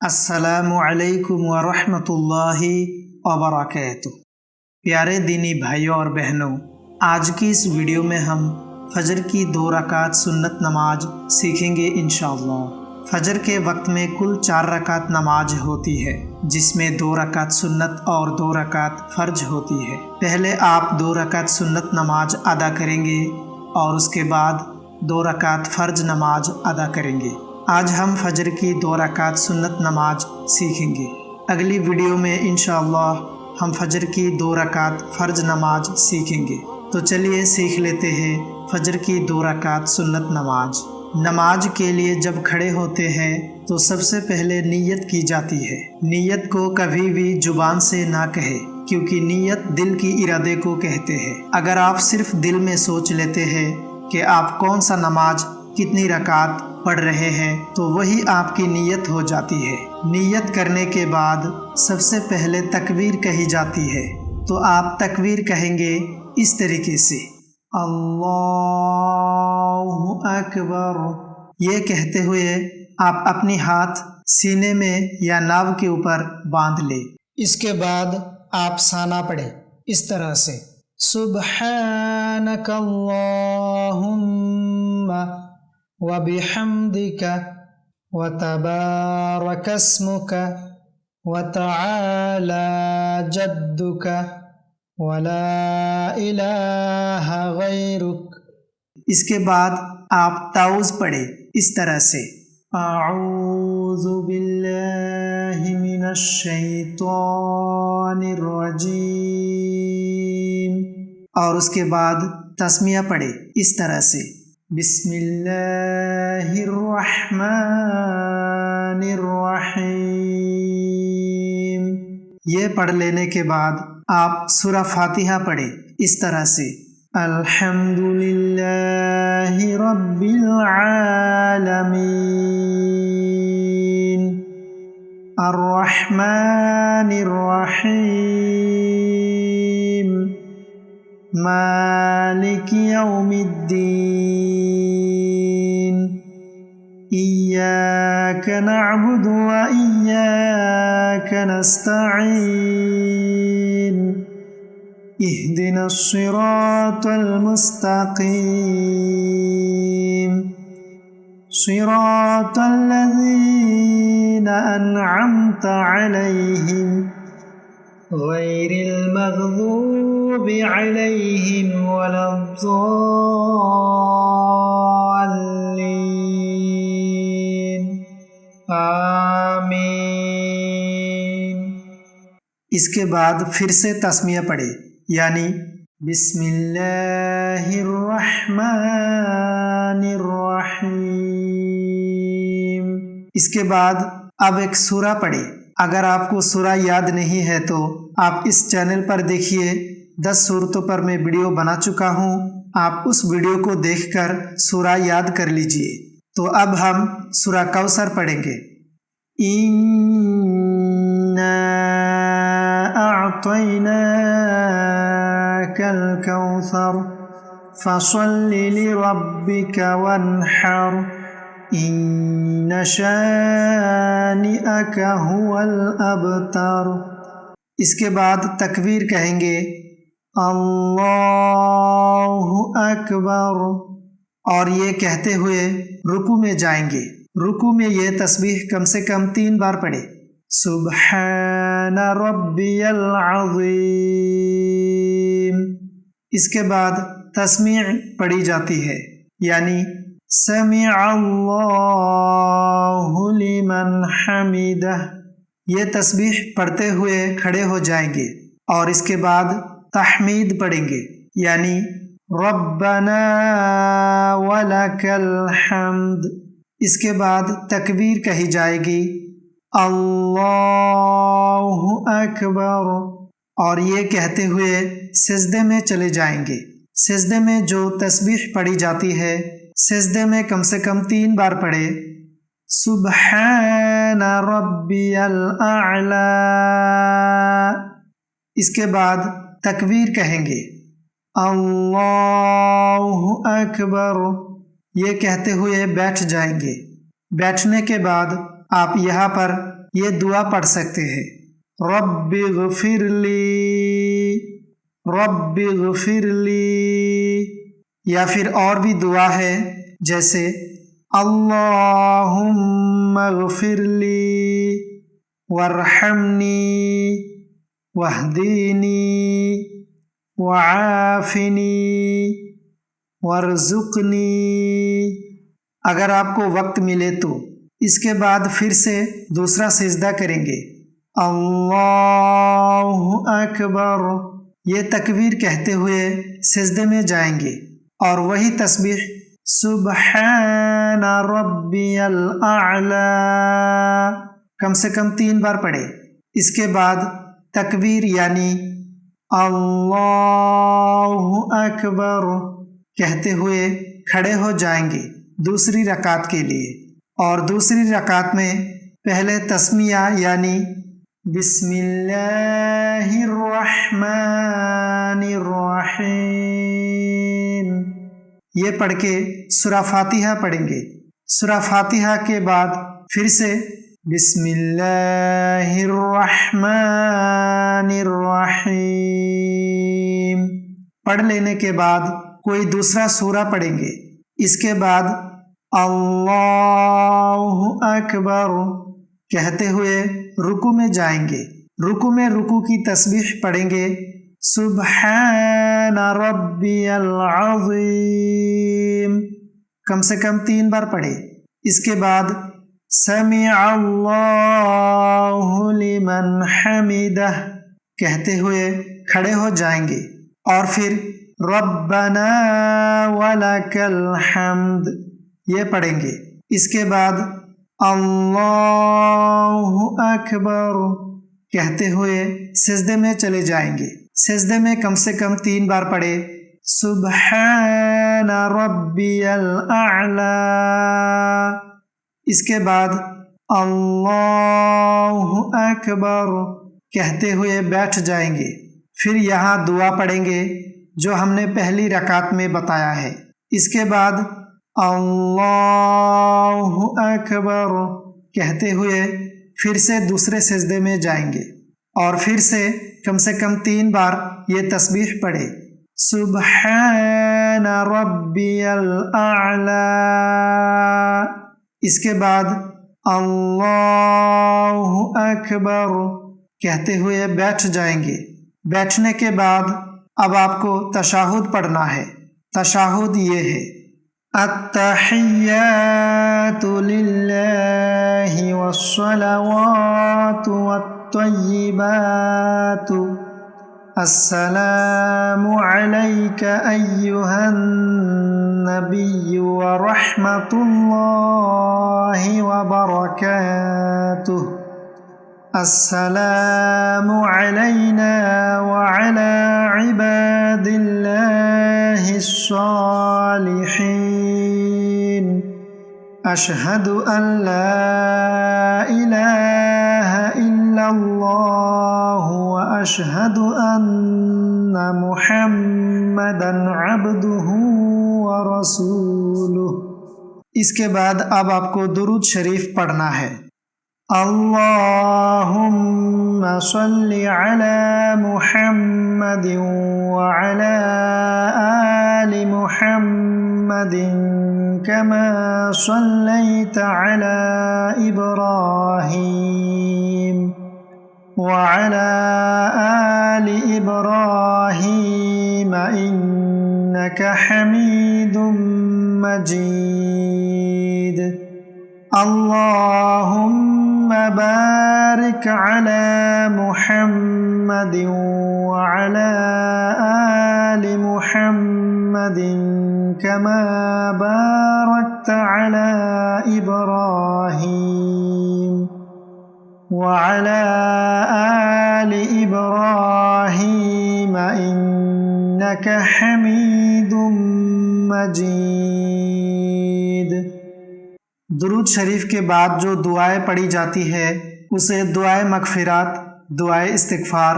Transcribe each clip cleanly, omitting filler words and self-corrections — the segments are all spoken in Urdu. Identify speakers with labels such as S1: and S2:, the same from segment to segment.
S1: السلام علیکم ورحمۃ اللہ وبرکاتہ۔ پیارے دینی بھائیوں اور بہنوں، آج کی اس ویڈیو میں ہم فجر کی 2 رکعت سنت نماز سیکھیں گے انشاءاللہ۔ فجر کے وقت میں کل 4 رکعت نماز ہوتی ہے، جس میں 2 رکعت سنت اور 2 رکعت فرض ہوتی ہے۔ پہلے آپ 2 رکعت سنت نماز ادا کریں گے اور اس کے بعد 2 رکعت فرض نماز ادا کریں گے۔ آج ہم فجر کی 2 رکعت سنت نماز سیکھیں گے۔ اگلی ویڈیو میں انشاءاللہ ہم فجر کی 2 رکعت فرض نماز سیکھیں گے۔ تو چلیے سیکھ لیتے ہیں فجر کی 2 رکعت سنت نماز۔ نماز کے لیے جب کھڑے ہوتے ہیں تو سب سے پہلے نیت کی جاتی ہے۔ نیت کو کبھی بھی زبان سے نہ کہے، کیونکہ نیت دل کی ارادے کو کہتے ہیں۔ اگر آپ صرف دل میں سوچ لیتے ہیں کہ آپ کون سا نماز کتنی رکعت پڑھ رہے ہیں تو وہی آپ کی نیت ہو جاتی ہے۔ نیت کرنے کے بعد سب سے پہلے تکبیر کہی جاتی ہے، تو آپ تکبیر کہیں گے اس طریقے سے، اللہ اکبر۔ یہ کہتے ہوئے آپ اپنی ہاتھ سینے میں یا ناو کے اوپر باندھ لیں۔ اس کے بعد آپ ثنا پڑھیں اس طرح سے، سبحانک اللہم وبحمدک وتبارک اسمک وتعالی جدک ولا الہ غیرک۔ اس کے بعد آپ تعوذ پڑھیں اس طرح سے، اعوذ باللہ من الشیطان الرجیم، اور اس کے بعد تسمیہ پڑھیں اس طرح سے، بسم اللہ الرحمن الرحیم۔ یہ پڑھ لینے کے بعد آپ سورہ فاتحہ پڑھیں اس طرح سے، الحمد للہ رب العالمین الرحمن الرحیم مالک یوم الدین ایاک نعبد و ایاک نستعین اہدنا الصراط المستقیم صراط الذین انعمت علیہم غیر المغضوب علیہم ولا الضالین آمین۔ اس کے بعد پھر سے تسمیہ پڑھیں، یعنی بسم اللہ الرحمن الرحیم۔ اس کے بعد اب ایک سورہ پڑھیں۔ اگر آپ کو سورہ یاد نہیں ہے تو آپ اس چینل پر دیکھیے، 10 سورتوں پر میں ویڈیو بنا چکا ہوں، آپ اس ویڈیو کو دیکھ کر سورہ یاد کر لیجئے۔ تو اب ہم سورہ کوثر پڑھیں گے، اِنَّا أعطيناك الكوثر فصل لربك وانحر إن شانئك هو الأبتر۔ اس کے بعد تکبیر کہیں گے، اللہ اکبر، اور یہ کہتے ہوئے رکوع میں جائیں گے۔ رکوع میں یہ تسبیح کم سے کم 3 بار پڑھے، سبحان ربی العظیم۔ اس کے بعد تسمیع پڑھی جاتی ہے، یعنی سمع اللہ لمن حمدہ۔ یہ تسبیح پڑھتے ہوئے کھڑے ہو جائیں گے اور اس کے بعد تحمید پڑھیں گے، یعنی ربنا ولک الحمد۔ اس کے بعد تکبیر کہی جائے گی، اللہ اکبر، اور یہ کہتے ہوئے سجدے میں چلے جائیں گے۔ سجدے میں جو تسبیح پڑھی جاتی ہے، سجدے میں کم سے کم 3 بار پڑھے، سبحان ربی الاعلی۔ اس کے بعد تکبیر کہیں گے، اللہ اکبر، یہ کہتے ہوئے بیٹھ جائیں گے۔ بیٹھنے کے بعد آپ یہاں پر یہ دعا پڑھ سکتے ہیں، رب اغفر لی، یا پھر اور بھی دعا ہے جیسے اللہم اغفر لی وارحمنی واہدینی وعافنی وارزقنی۔ اگر آپ کو وقت ملے تو اس کے بعد پھر سے دوسرا سجدہ کریں گے، اللہ اکبر، یہ تکبیر کہتے ہوئے سجدے میں جائیں گے اور وہی تسبیح سبحان ربی الاعلی کم سے کم 3 بار پڑھے۔ اس کے بعد تکبیر یعنی اللہ اکبر کہتے ہوئے کھڑے ہو جائیں گے دوسری رکعت کے لیے، اور دوسری رکعت میں پہلے تسمیہ یعنی بسم اللہ الرحمن الرحیم یہ پڑھ کے سورہ فاتحہ پڑھیں گے۔ سورہ فاتحہ کے بعد پھر سے بسم اللہ الرحمن الرحیم پڑھ لینے کے بعد کوئی دوسرا سورہ پڑھیں گے۔ اس کے بعد اللہ اکبر کہتے ہوئے رکوع میں جائیں گے۔ رکوع میں رکوع کی تسبیح پڑھیں گے، سبحان ربی العظیم کم سے کم 3 بار پڑھے۔ اس کے بعد سمع اللہ لمن حمدہ کہتے ہوئے کھڑے ہو جائیں گے، اور پھر ربنا ولک الحمد یہ پڑھیں گے۔ اس کے بعد اللہ اکبر کہتے ہوئے سجدے میں چلے جائیں گے۔ سجدے میں کم سے کم 3 بار پڑھے، سبحان ربی الاعلی۔ اس کے بعد اللہ اکبر کہتے ہوئے بیٹھ جائیں گے۔ پھر یہاں دعا پڑھیں گے جو ہم نے پہلی رکعت میں بتایا ہے۔ اس کے بعد اللہ اکبر کہتے ہوئے پھر سے دوسرے سجدے میں جائیں گے، اور پھر سے کم 3 بار یہ تسبیح پڑھے، سبحان ربی الاعلی۔ اس کے بعد اللہ اکبر کہتے ہوئے بیٹھ جائیں گے۔ بیٹھنے کے بعد اب آپ کو تشہد پڑھنا ہے۔ تشہد یہ ہے، التحیات للہ والصلوات والطیبات السلام علیک ایہا النبی ورحمۃ اللہ وبرکاتہ، السلام علینا وعلی عباد اللہ الصالحین، اشہد ان لا الہ الا اللہ واشہد ان محمدا عبدہ ورسولہ۔ اس کے بعد اب آپ کو درود شریف پڑھنا ہے، اللہم صلی علی محمد وعلی آل محمد کما صلیت علی ابراہیم وعلی آل ابراہیم انک حمید مجید، اللہم بارک علی محمد وعلی آل محمد کما بارکت علی ابراہیم وعلی آل ابراہیم انک حمید مجید۔ درود شریف کے بعد جو دعائیں پڑھی جاتی ہے اسے دعائے مغفرات، دعائے استغفار،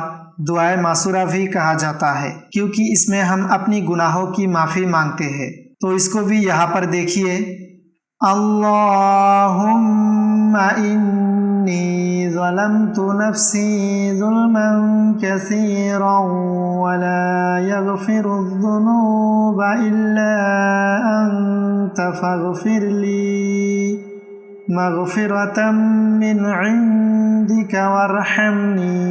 S1: دعائے معصورہ بھی کہا جاتا ہے، کیونکہ اس میں ہم اپنی گناہوں کی معافی مانگتے ہیں۔ تو اس کو بھی یہاں پر دیکھیے، اللہم انی إني ظلمت نفسي ظلما كثيرا ولا يغفر الذنوب إلا أنت فاغفر لي مغفرة من عندك وارحمني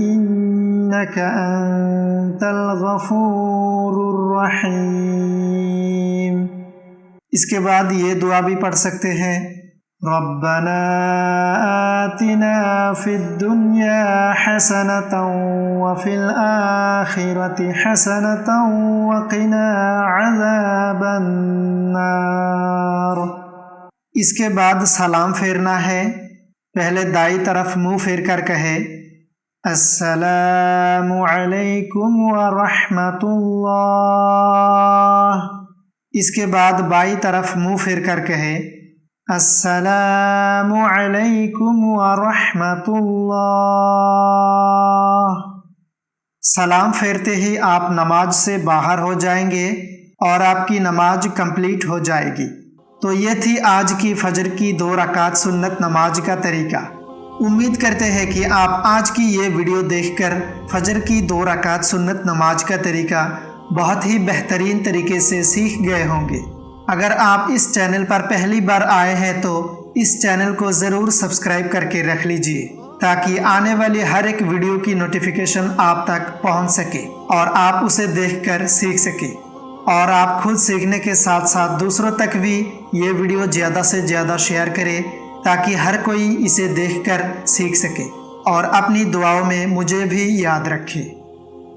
S1: إنك أنت الغفور الرحيم۔ اس کے بعد یہ دعا بھی پڑھ سکتے ہیں، ربنا آتنا فی الدنیا حسنة وفی الآخرة حسنة وقنا عذاب النار۔ اس کے بعد سلام پھیرنا ہے، پہلے دائیں طرف منہ پھیر کر کہے السلام علیکم ورحمۃ اللہ۔ اس کے بعد بائیں طرف منہ پھیر کر کہے السلام علیکم ورحمۃ اللہ۔ سلام پھیرتے ہی آپ نماز سے باہر ہو جائیں گے اور آپ کی نماز کمپلیٹ ہو جائے گی۔ تو یہ تھی آج کی فجر کی 2 رکعت سنت نماز کا طریقہ۔ امید کرتے ہیں کہ آپ آج کی یہ ویڈیو دیکھ کر فجر کی 2 رکعت سنت نماز کا طریقہ بہت ہی بہترین طریقے سے سیکھ گئے ہوں گے۔ اگر آپ اس چینل پر پہلی بار آئے ہیں تو اس چینل کو ضرور سبسکرائب کر کے رکھ لیجئے تاکہ آنے والی ہر ایک ویڈیو کی نوٹیفیکیشن آپ تک پہنچ سکے اور آپ اسے دیکھ کر سیکھ سکیں، اور آپ خود سیکھنے کے ساتھ ساتھ دوسروں تک بھی یہ ویڈیو زیادہ سے زیادہ شیئر کریں تاکہ ہر کوئی اسے دیکھ کر سیکھ سکے اور اپنی دعاؤں میں مجھے بھی یاد رکھے۔